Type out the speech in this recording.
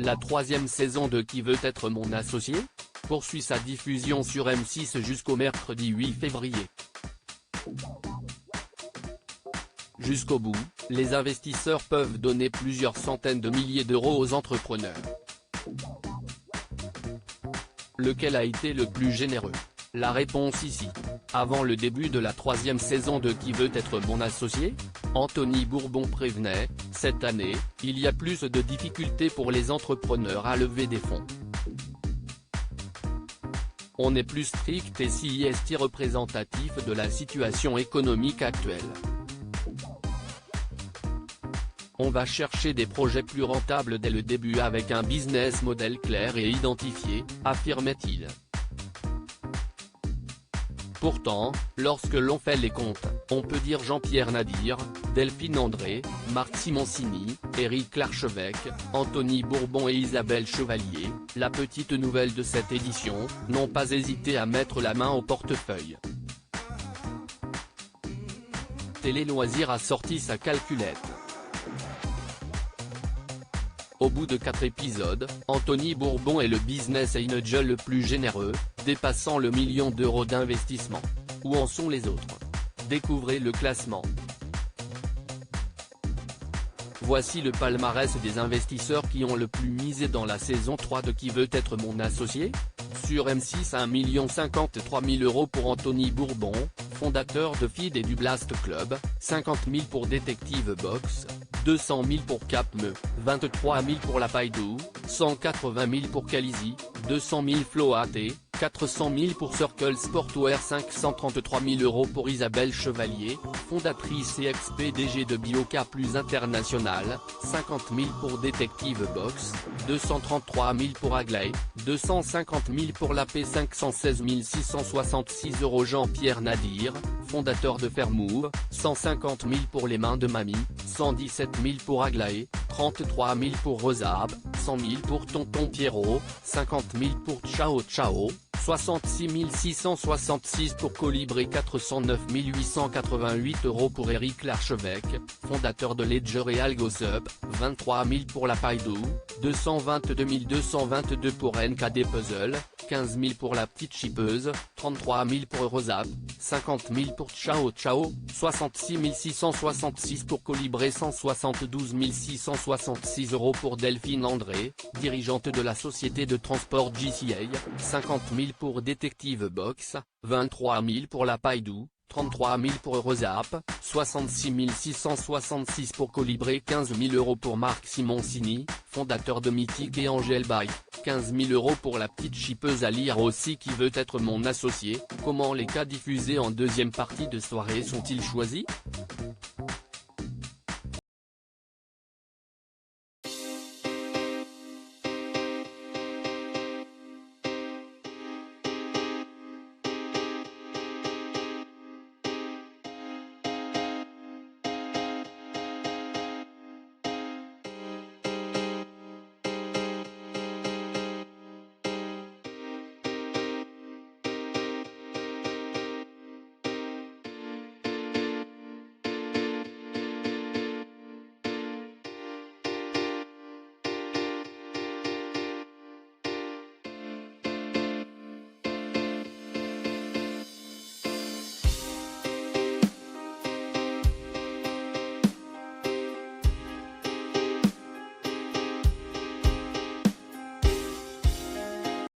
La troisième saison de Qui veut être mon associé poursuit sa diffusion sur M6 jusqu'au mercredi 8 février. Jusqu'au bout, les investisseurs peuvent donner plusieurs centaines de milliers d'euros aux entrepreneurs. Lequel a été le plus généreux? La réponse ici. Avant le début de la troisième saison de Qui veut être mon associé, Anthony Bourbon prévenait, cette année, il y a plus de difficultés pour les entrepreneurs à lever des fonds. On est plus strict et si est représentatif de la situation économique actuelle. On va chercher des projets plus rentables dès le début avec un business model clair et identifié, affirmait-il. Pourtant, lorsque l'on fait les comptes, on peut dire Jean-Pierre Nadir, Delphine André, Marc Simoncini, Éric Larchevêque, Anthony Bourbon et Isabelle Chevalier, la petite nouvelle de cette édition, n'ont pas hésité à mettre la main au portefeuille. Télé Loisirs a sorti sa calculette. Au bout de 4 épisodes, Anthony Bourbon est le business angel le plus généreux, dépassant le million d'euros d'investissement. Où en sont les autres? Découvrez le classement. Voici le palmarès des investisseurs qui ont le plus misé dans la saison 3 de Qui veut être mon associé? Sur M6, 1 053 000 € pour Anthony Bourbon, fondateur de FID et du Blast Club, 50 000 pour Détective Box, 200 000 pour Capme, 23 000 pour La Paille-Doux, 180 000 pour Calizy, 200 000 Flo AT, 400 000 pour Circle Sportwear, 533 000 € pour Isabelle Chevalier, fondatrice et ex-PDG de Bioca Plus International, 50 000 pour Détective Box, 233 000 pour Aglaé, 250 000 pour la P, 516 666 € Jean-Pierre Nadir, fondateur de Fairmove, 150 000 pour Les Mains de Mamie, 117 000 pour Aglaé, 33 000 pour Rosab, 100 000 pour Tonton Pierrot, 50 000 pour Ciao Ciao, 66 666 pour Colibri, 409 888 € pour Éric Larchevêque, fondateur de Ledger et AlgoSup, 23 000 pour La Paille-Doux, 222 222 pour NKD Puzzle, 15 000 pour La Petite Chipeuse, 33 000 pour Rosap, 50 000 pour Ciao Ciao, 66 666 pour Colibri, 172 666 € pour Delphine André, dirigeante de la société de transport JCA, 50 000 pour Détective Box, 23 000 pour La Paille-Doux, 33 000 pour Rosap, 66 666 pour Colibri, 15 000 € pour Marc Simoncini, fondateur de Mythique et Angel Bike, 15 000 € pour La Petite Chipeuse. À lire aussi Qui veut être mon associé, comment les cas diffusés en deuxième partie de soirée sont-ils choisis?